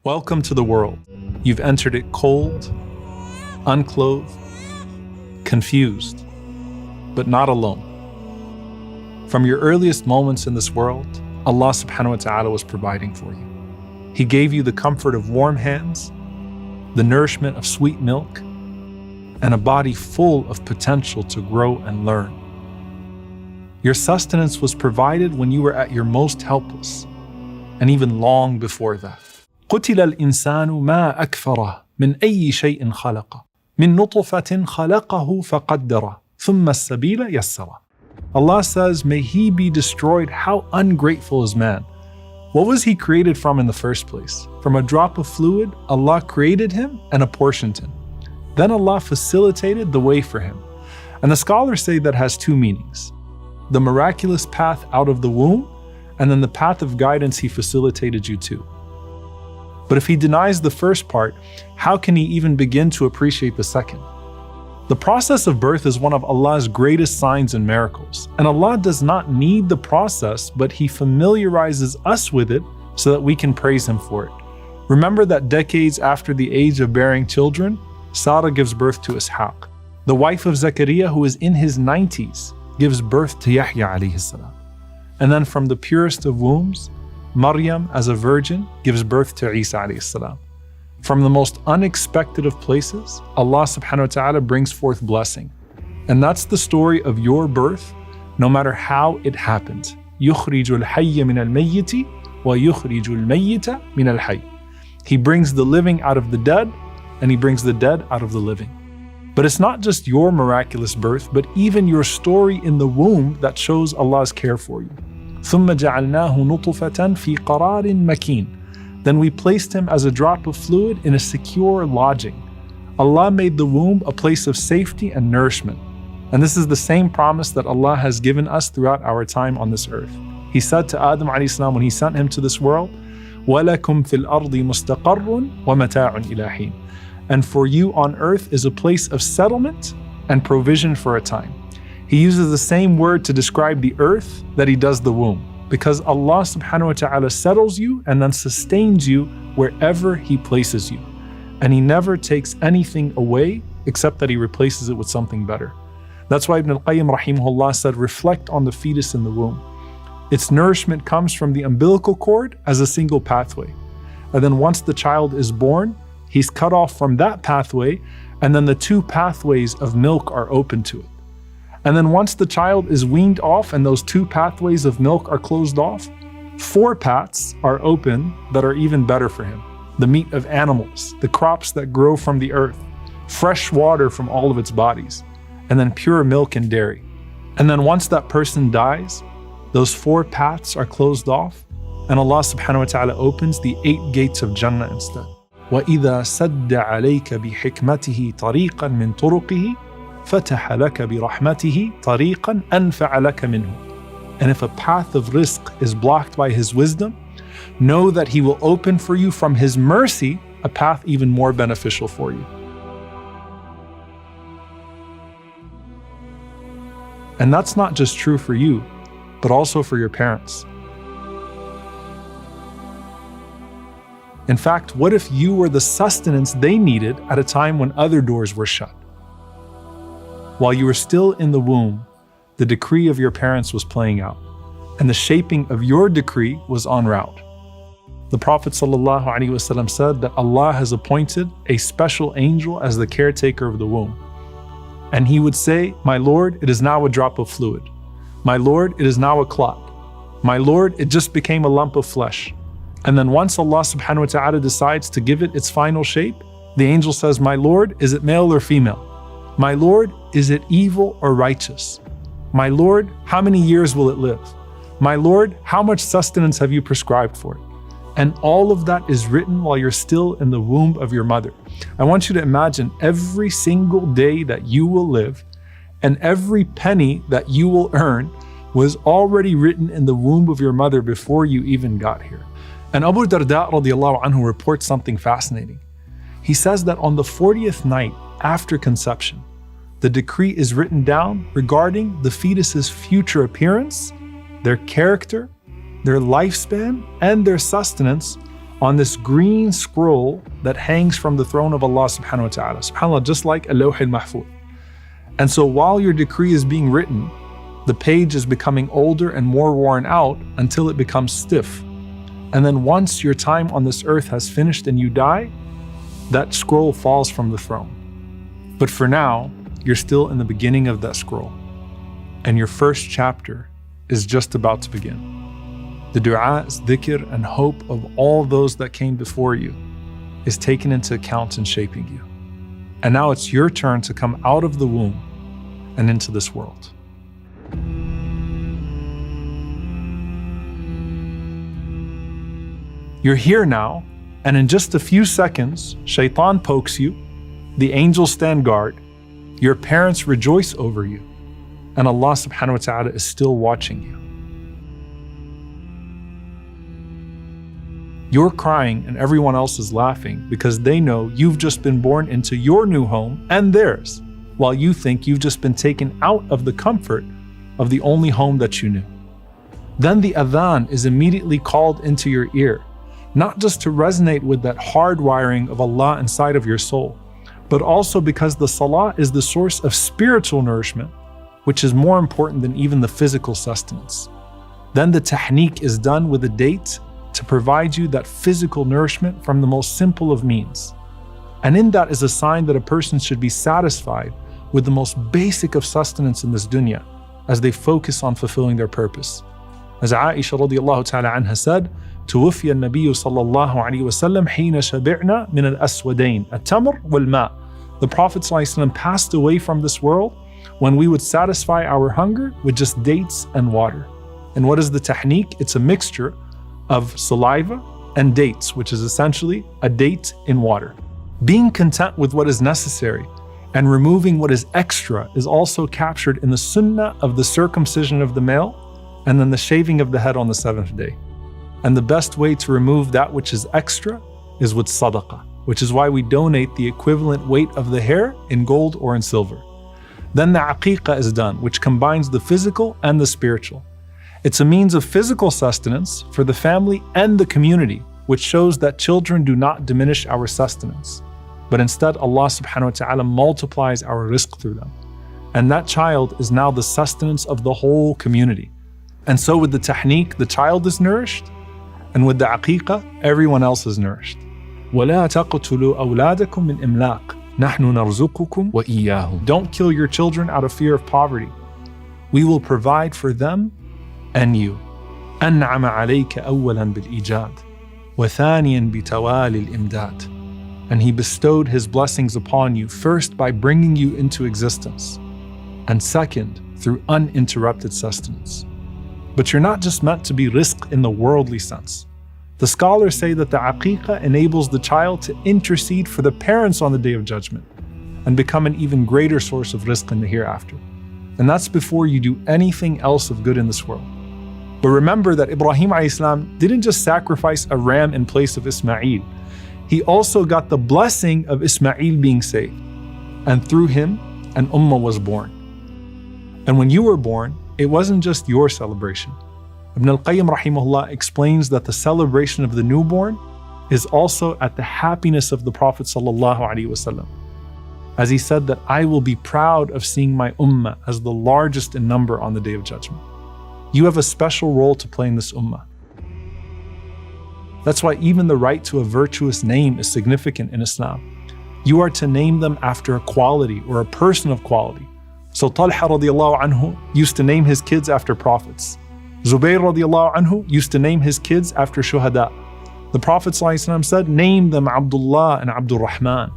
Welcome to the world. You've entered it cold, unclothed, confused, but not alone. From your earliest moments in this world, Allah subhanahu wa ta'ala was providing for you. He gave you the comfort of warm hands, the nourishment of sweet milk, and a body full of potential to grow and learn. Your sustenance was provided when you were at your most helpless, and even long before that. قتل الإنسان ما أكفره من أي شيء خلقه من نطفة خلقه فقدره ثم السبيل يسره. Allah says, may he be destroyed, how ungrateful is man. What was he created from in the first place? From a drop of fluid, Allah created him and apportioned him. Then Allah facilitated the way for him. And the scholars say that has two meanings. The miraculous path out of the womb, and then the path of guidance he facilitated you to. But if he denies the first part, how can he even begin to appreciate the second? The process of birth is one of Allah's greatest signs and miracles, and Allah does not need the process, but He familiarizes us with it so that we can praise Him for it. Remember that decades after the age of bearing children, Sarah gives birth to Ishaq. The wife of Zakaria, who is in his 90s, gives birth to Yahya alayhi salam. And then from the purest of wombs, Maryam, as a virgin, gives birth to Isa alayhi salam. From the most unexpected of places, Allah subhanahu wa ta'ala brings forth blessing. And that's the story of your birth, no matter how it happened. يُخْرِجُ الْحَيَّ مِنَ الْمَيِّتِ وَيُخْرِجُ الْمَيِّتَ مِنَ الْحَيِّ. He brings the living out of the dead, and He brings the dead out of the living. But it's not just your miraculous birth, but even your story in the womb that shows Allah's care for you. ثُمَّ جَعَلْنَاهُ نُطْفَةً فِي قَرَارٍ مَكِينٍ. Then we placed him as a drop of fluid in a secure lodging. Allah made the womb a place of safety and nourishment. And this is the same promise that Allah has given us throughout our time on this earth. He said to Adam alayhi salam when He sent him to this world, وَلَكُمْ فِي الْأَرْضِ مُسْتَقَرٌّ وَمَتَاعٌ إِلَى حِينٍ. And for you on earth is a place of settlement and provision for a time. He uses the same word to describe the earth that He does the womb, because Allah subhanahu wa ta'ala settles you and then sustains you wherever He places you. And He never takes anything away except that He replaces it with something better. That's why Ibn al-Qayyim rahimahullah said, reflect on the fetus in the womb. Its nourishment comes from the umbilical cord as a single pathway. And then once the child is born, he's cut off from that pathway, and then the two pathways of milk are open to it. And then once the child is weaned off and those two pathways of milk are closed off, 4 paths are open that are even better for him. The meat of animals, the crops that grow from the earth, fresh water from all of its bodies, and then pure milk and dairy. And then once that person dies, those 4 paths are closed off, and Allah subhanahu wa ta'ala opens the 8 gates of Jannah instead. وَإِذَا سَدَّ عَلَيْكَ بِحِكْمَتِهِ طَرِيقًا مِنْ طُرُقِهِ فَتَحَ لَكَ بِرَحْمَتِهِ طَرِيقًا أَنْفَعَ لَكَ مِنْهُ. And if a path of rizq is blocked by His wisdom, know that He will open for you from His mercy a path even more beneficial for you. And that's not just true for you, but also for your parents. In fact, what if you were the sustenance they needed at a time when other doors were shut? While you were still in the womb, the decree of your parents was playing out, and the shaping of your decree was en route. The Prophet ﷺ said that Allah has appointed a special angel as the caretaker of the womb. And he would say, my Lord, it is now a drop of fluid. My Lord, it is now a clot. My Lord, it just became a lump of flesh. And then once Allah subhanahu wa ta'ala decides to give it its final shape, the angel says, my Lord, is it male or female? My Lord, is it evil or righteous? My Lord, how many years will it live? My Lord, how much sustenance have you prescribed for it? And all of that is written while you're still in the womb of your mother. I want you to imagine every single day that you will live and every penny that you will earn was already written in the womb of your mother before you even got here. And Abu Darda radiallahu anhu reports something fascinating. He says that on the 40th night after conception, the decree is written down regarding the fetus's future appearance, their character, their lifespan, and their sustenance, on this green scroll that hangs from the throne of Allah subhanahu wa ta'ala. SubhanAllah, just like a lawh al-mahfuz. And so while your decree is being written, the page is becoming older and more worn out until it becomes stiff. And then once your time on this earth has finished and you die, that scroll falls from the throne. But for now, you're still in the beginning of that scroll. And your first chapter is just about to begin. The du'as, dhikr, and hope of all those that came before you is taken into account in shaping you. And now it's your turn to come out of the womb and into this world. You're here now, and in just a few seconds, shaitan pokes you, the angels stand guard, your parents rejoice over you, and Allah subhanahu wa ta'ala is still watching you. You're crying and everyone else is laughing because they know you've just been born into your new home and theirs, while you think you've just been taken out of the comfort of the only home that you knew. Then the adhan is immediately called into your ear, not just to resonate with that hardwiring of Allah inside of your soul, but also because the salah is the source of spiritual nourishment, which is more important than even the physical sustenance. Then the tahniq is done with a date to provide you that physical nourishment from the most simple of means. And in that is a sign that a person should be satisfied with the most basic of sustenance in this dunya as they focus on fulfilling their purpose. As Aisha radiallahu ta'ala anha said, توفي النبي صلى الله عليه وسلم حين شبعنا من الأسودين التمر والماء. The Prophet ﷺ passed away from this world when we would satisfy our hunger with just dates and water. And what is the tahniq? It's a mixture of saliva and dates, which is essentially a date in water. Being content with what is necessary and removing what is extra is also captured in the sunnah of the circumcision of the male and then the shaving of the head on the seventh day. And the best way to remove that which is extra is with sadaqah, which is why we donate the equivalent weight of the hair in gold or in silver. Then the aqiqah is done, which combines the physical and the spiritual. It's a means of physical sustenance for the family and the community, which shows that children do not diminish our sustenance, but instead Allah subhanahu wa ta'ala multiplies our rizq through them. And that child is now the sustenance of the whole community. And so with the tahniq, the child is nourished, and with the aqiqah, everyone else is nourished. وَلَا تَقْتُلُوا أَوْلَادَكُم مِّنْ إِمْلَاقٍ نَحْنُ نَرْزُقُكُمْ وَإِيَّاهُمْ. Don't kill your children out of fear of poverty. We will provide for them and you. أنعم عليك أولا بالإيجاد وثانيا بتوالي الإمداد. And He bestowed His blessings upon you first by bringing you into existence, and second through uninterrupted sustenance. But you're not just meant to be rizq in the worldly sense. The scholars say that the aqiqah enables the child to intercede for the parents on the Day of Judgment and become an even greater source of rizq in the hereafter. And that's before you do anything else of good in this world. But remember that Ibrahim a.s. didn't just sacrifice a ram in place of Ismail. He also got the blessing of Ismail being saved. And through him, an ummah was born. And when you were born, it wasn't just your celebration. Ibn al-Qayyim rahimahullah explains that the celebration of the newborn is also at the happiness of the Prophet sallallahu alaihi wasallam. As he said that I will be proud of seeing my ummah as the largest in number on the Day of Judgment. You have a special role to play in this ummah. That's why even the right to a virtuous name is significant in Islam. You are to name them after a quality or a person of quality. So Talha radiallahu anhu used to name his kids after prophets. Zubayr radiallahu anhu used to name his kids after shuhada. The Prophet ﷺ said, name them Abdullah and Abdul Rahman.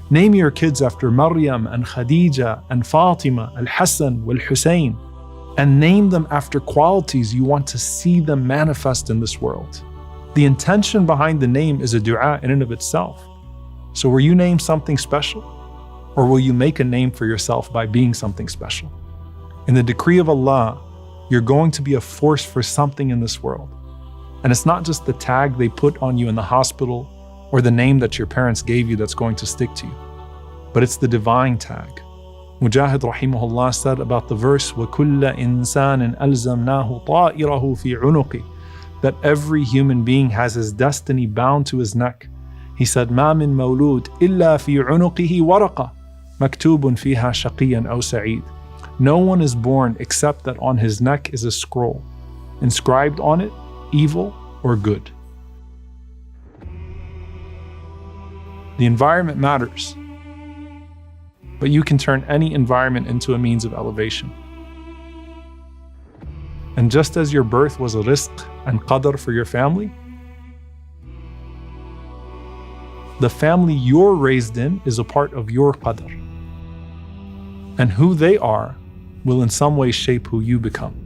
Name your kids after Maryam and Khadija and Fatima, Al-Hassan, Wal-Hussein. And name them after qualities you want to see them manifest in this world. The intention behind the name is a dua in and of itself. So will you name something special? Or will you make a name for yourself by being something special? In the decree of Allah, you're going to be a force for something in this world. And it's not just the tag they put on you in the hospital or the name that your parents gave you that's going to stick to you, but it's the divine tag. Mujahid rahimahullah said about the verse, وَكُلَّ إِنسَانٍ أَلْزَمْنَاهُ طَائِرَهُ فِي عُنُقِهِ, that every human being has his destiny bound to his neck. He said, مَا مِن مَوْلُودٍ إِلَّا فِي عُنُقِهِ وَرَقَةٌ مَكْتُوبٌ فِيهَا شَقِيًّا أَوْ سَعِيدٌ. No one is born except that on his neck is a scroll, inscribed on it, evil or good. The environment matters, but you can turn any environment into a means of elevation. And just as your birth was a rizq and qadr for your family, the family you're raised in is a part of your qadr. And who they are will in some way shape who you become.